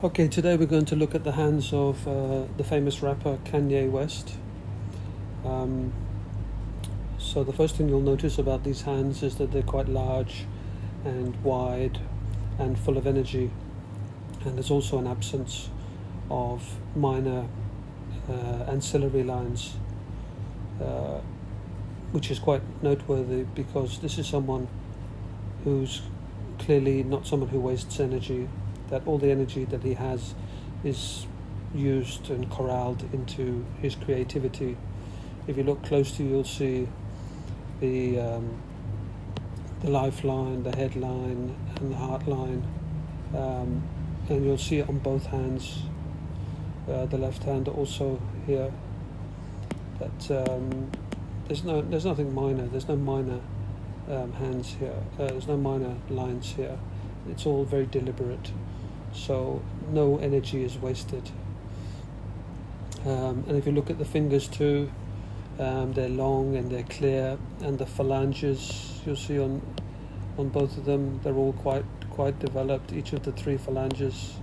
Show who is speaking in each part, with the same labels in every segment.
Speaker 1: Okay, today we're going to look at the hands of the famous rapper Kanye West. So the first thing you'll notice about these hands is that they're quite large and wide and full of energy. And there's also an absence of minor ancillary lines, which is quite noteworthy because this is someone who's clearly not someone who wastes energy, that all the energy that he has is used and corralled into his creativity. If you look closely, you'll see the lifeline, the headline, and the heartline, and you'll see it on both hands. The left hand also here. That there's nothing minor. There's no minor hands here. There's no minor lines here. It's all very deliberate. So no energy is wasted. And if you look at the fingers too, they're long and they're clear, and the phalanges you'll see on both of them, they're all quite developed. Each of the three phalanges,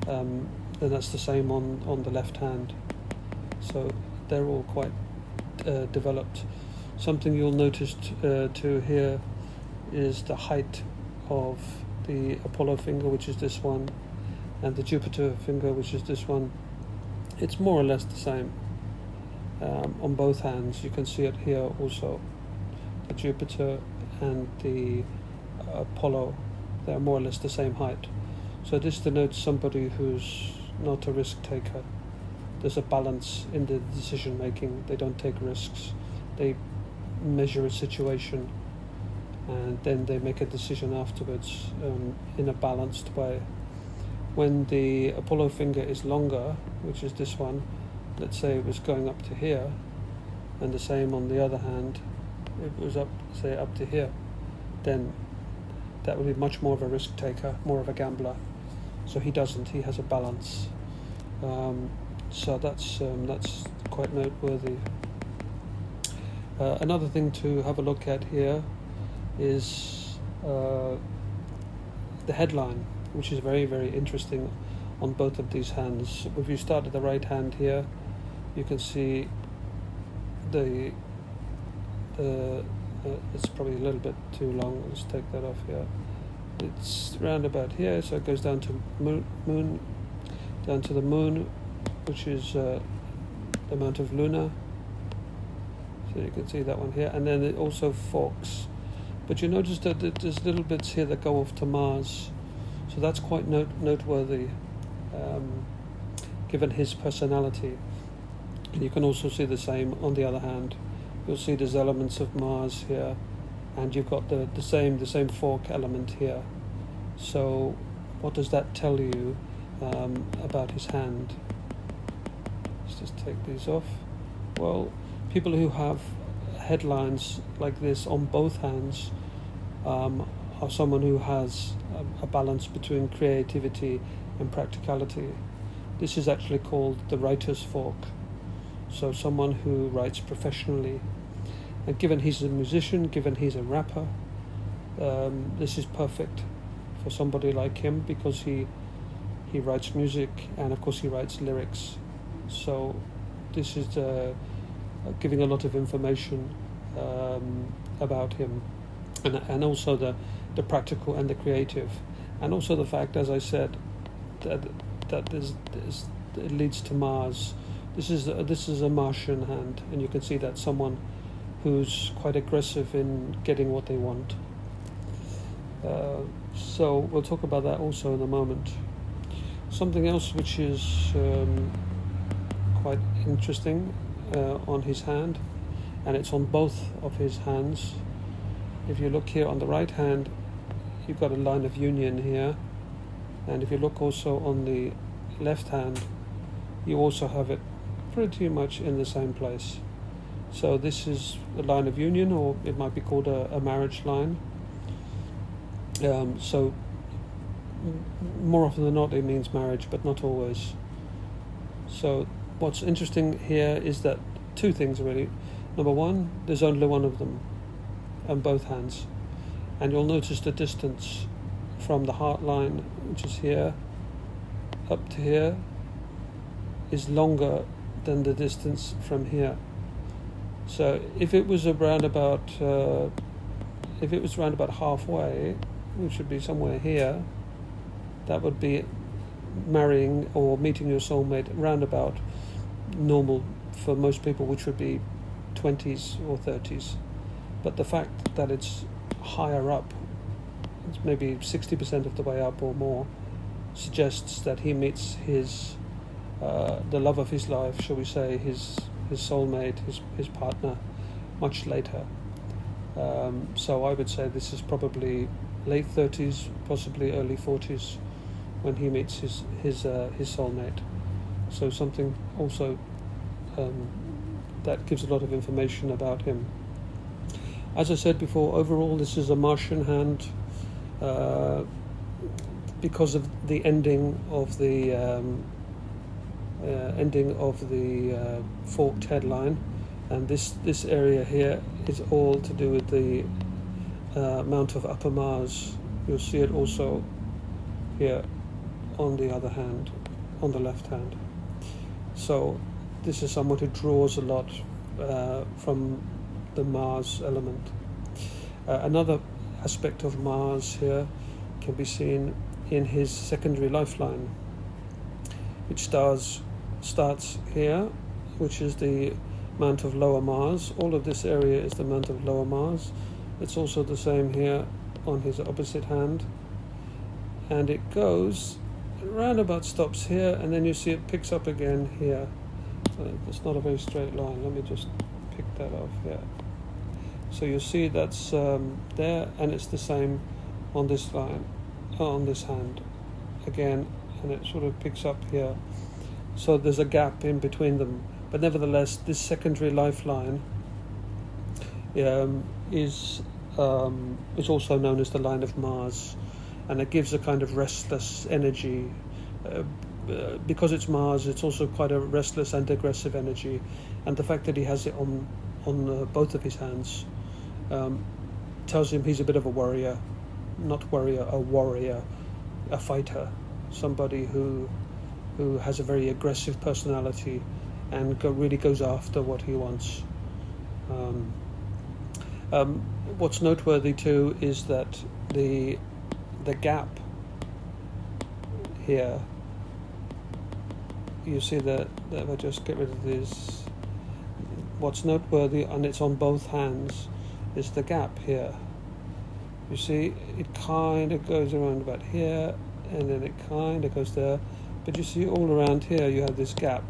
Speaker 1: and that's the same on the left hand. So they're all quite developed. Something you'll notice too here is the height of the Apollo finger, which is this one, and the Jupiter finger, which is this one. It's more or less the same on both hands. You can see it here also. The Jupiter and the Apollo, they're more or less the same height. So this denotes somebody who's not a risk taker. There's a balance in the decision making. They don't take risks. They measure a situation and then they make a decision afterwards in a balanced way. When the Apollo finger is longer, which is this one, let's say it was going up to here, and the same on the other hand, it was up to here, then that would be much more of a risk taker, more of a gambler. So he doesn't. He has a balance. So that's quite noteworthy. Another thing to have a look at here is the headline, which is very, very interesting on both of these hands. If you start at the right hand here, you can see it's probably a little bit too long. Let's take that off here. It's round about here, so it goes down to moon, down to the moon, which is the amount of lunar. So you can see that one here, and then it also forks. But you notice that there's little bits here that go off to Mars, so that's quite noteworthy, given his personality. And you can also see the same on the other hand. You'll see there's elements of Mars here, and you've got the same fork element here. So what does that tell you about his hand? Let's just take these off. Well, people who have headlines like this on both hands are someone who has a balance between creativity and practicality. This is actually called the writer's fork. So someone who writes professionally. And given he's a musician, given he's a rapper, this is perfect for somebody like him because he writes music and of course he writes lyrics. So this is giving a lot of information about him, and also the practical and the creative, and also the fact, as I said, that it leads to Mars. This is a Martian hand, and you can see that someone who's quite aggressive in getting what they want. So we'll talk about that also in a moment. Something else which is quite interesting on his hand, and it's on both of his hands. If you look here on the right hand, you've got a line of union here, and if you look also on the left hand, you also have it pretty much in the same place. So this is a line of union, or it might be called a marriage line. So more often than not it means marriage, but not always. So what's interesting here is that two things really. Number one, there's only one of them on both hands, and you'll notice the distance from the heart line, which is here, up to here is longer than the distance from here. So if it was around about halfway, which would be somewhere here, that would be marrying or meeting your soulmate roundabout normal for most people, which would be 20s or 30s. But the fact that it's higher up, it's maybe 60% of the way up or more, suggests that he meets his the love of his life, shall we say, his soulmate, his partner, much later. So I would say this is probably late 30s, possibly early 40s, when he meets his soulmate. So something also that gives a lot of information about him. As I said before, overall this is a Martian hand because of the ending of the forked headline, and this area here is all to do with the amount of upper Mars. You'll see it also here on the other hand, on the left hand. So this is someone who draws a lot from the Mars element. Another aspect of Mars here can be seen in his secondary lifeline, which starts here, which is the amount of lower Mars. All of this area is the amount of lower Mars. It's also the same here on his opposite hand, and it goes roundabout, stops here, and then you see it picks up again here. It's not a very straight line. Let me just pick that off here. So you see that's there, and it's the same on this line, on this hand again, and it sort of picks up here. So there's a gap in between them, but nevertheless this secondary lifeline is also known as the line of Mars, and it gives a kind of restless energy. Because it's Mars, it's also quite a restless and aggressive energy, and the fact that he has it on both of his hands tells him he's a bit of a warrior, a fighter, somebody who has a very aggressive personality and really goes after what he wants. What's noteworthy too is that the gap here, you see that if I just get rid of this, what's noteworthy, and it's on both hands, is the gap here. You see it kind of goes around about here, and then it kind of goes there, but you see all around here you have this gap,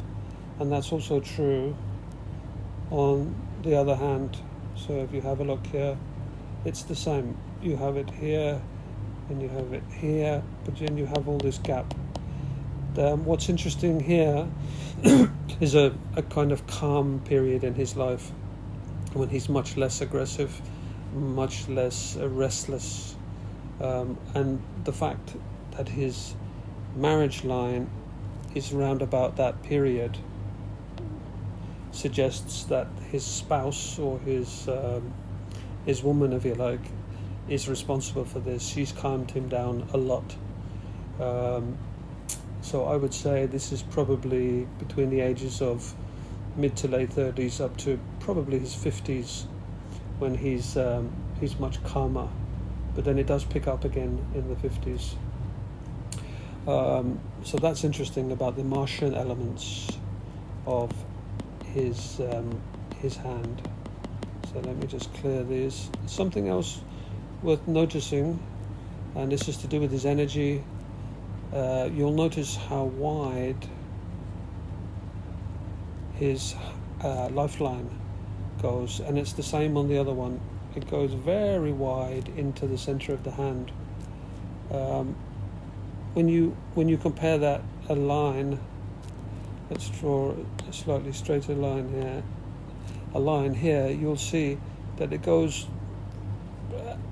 Speaker 1: and that's also true on the other hand. So if you have a look here, it's the same. You have it here and you have it here, but then you have all this gap. What's interesting here is a kind of calm period in his life when he's much less aggressive, much less restless, and the fact that his marriage line is round about that period suggests that his spouse, or his woman, if you like, is responsible for this. She's calmed him down a lot. So I would say this is probably between the ages of mid to late 30s up to probably his 50s when he's much calmer. But then it does pick up again in the 50s. So that's interesting about the Martian elements of his hand. So let me just clear these. Something else worth noticing, and this is to do with his energy. You'll notice how wide his lifeline goes, and it's the same on the other one. It goes very wide into the center of the hand. When you compare that a line, let's draw a slightly straighter line here. A line here, you'll see that it goes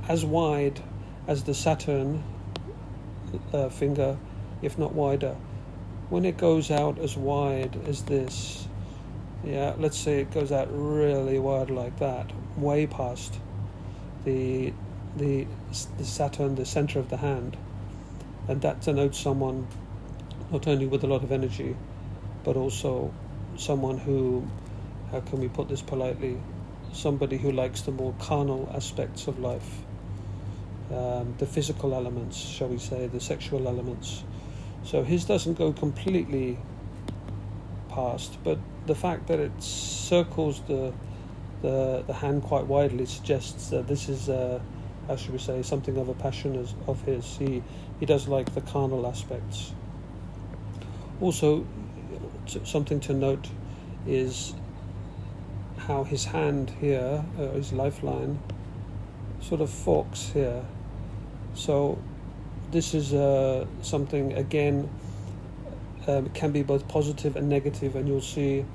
Speaker 1: as wide as the Saturn finger, if not wider. When it goes out as wide as this, let's say it goes out really wide like that, way past the Saturn, the center of the hand, and that denotes someone not only with a lot of energy, but also someone who, how can we put this politely, somebody who likes the more carnal aspects of life, the physical elements, shall we say, the sexual elements. So his doesn't go completely past, but the fact that it circles the hand quite widely suggests that this is, how should we say, something of a passion of his. He does like the carnal aspects. Also, something to note is how his hand here, his lifeline, sort of forks here. So this is something, again, can be both positive and negative, and you'll see,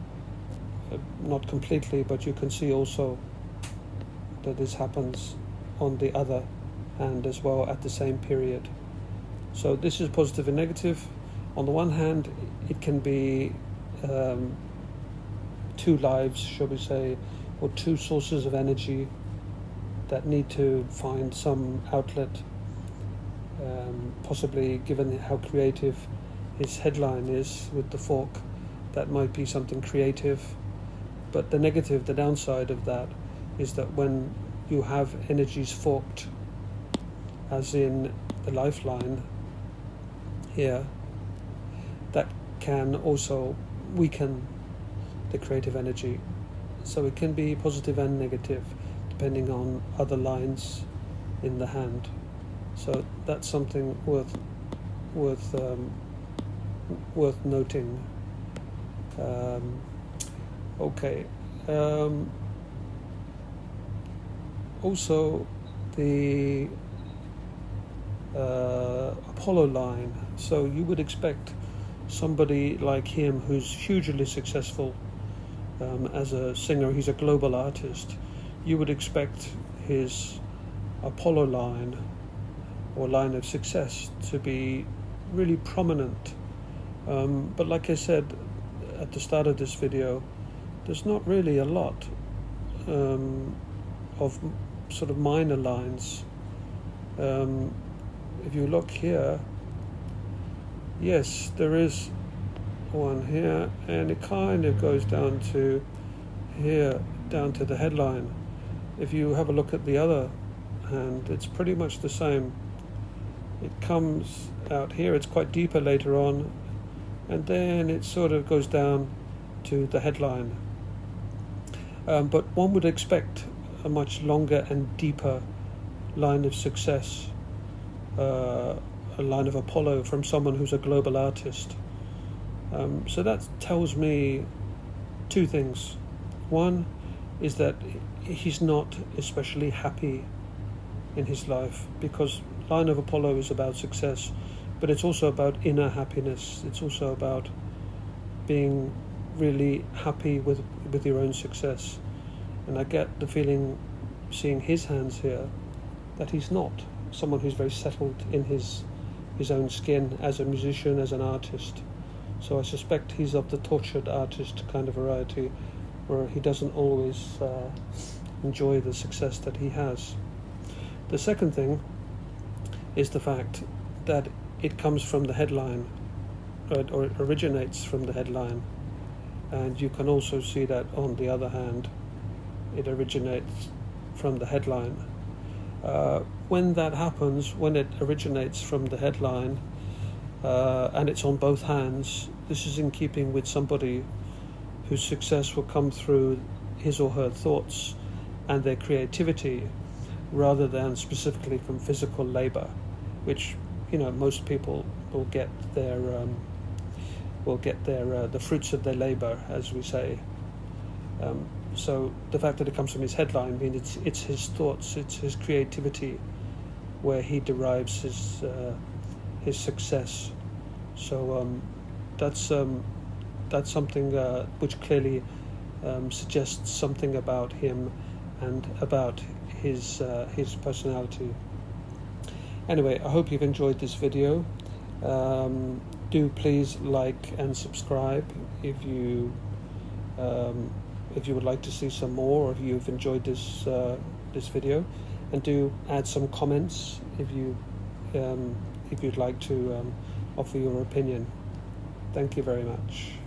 Speaker 1: not completely, but you can see also that this happens on the other hand as well at the same period. So this is positive and negative. On the one hand, it can be two lives, shall we say, or two sources of energy that need to find some outlet, possibly, given how creative his headline is with the fork, that might be something creative. But the negative, the downside of that, is that when you have energies forked, as in the lifeline here, that can also weaken the creative energy. So it can be positive and negative depending on other lines in the hand. So that's something worth noting. Okay. Also, the Apollo line. So you would expect somebody like him, who's hugely successful as a singer, he's a global artist, you would expect his Apollo line or line of success to be really prominent. But like I said at the start of this video, there's not really a lot of sort of minor lines. If you look here, yes, there is one here, and it kind of goes down to here, down to the headline. If you have a look at the other hand, it's pretty much the same. It comes out here, it's quite deeper later on, and then it sort of goes down to the headline. But one would expect a much longer and deeper line of success, a line of Apollo from someone who's a global artist. So that tells me two things. One is that he's not especially happy in his life, because line of Apollo is about success, but it's also about inner happiness. It's also about being really happy with your own success. And I get the feeling, seeing his hands here, that he's not someone who's very settled in his own skin as a musician, as an artist. So I suspect he's of the tortured artist kind of variety, where he doesn't always enjoy the success that he has. The second thing is the fact that it comes from the headline, or it originates from the headline, and you can also see that on the other hand, it originates from the headline. When that happens, when it originates from the headline, and it's on both hands, this is in keeping with somebody whose success will come through his or her thoughts and their creativity, rather than specifically from physical labor, which, you know, most people will get their the fruits of their labor, as we say. So the fact that it comes from his headline means it's his thoughts, it's his creativity, where he derives his success. So that's something which clearly suggests something about him and about his personality. Anyway, I hope you've enjoyed this video. Do please like and subscribe if you would like to see some more, or if you've enjoyed this video, and do add some comments if you'd like to offer your opinion. Thank you very much.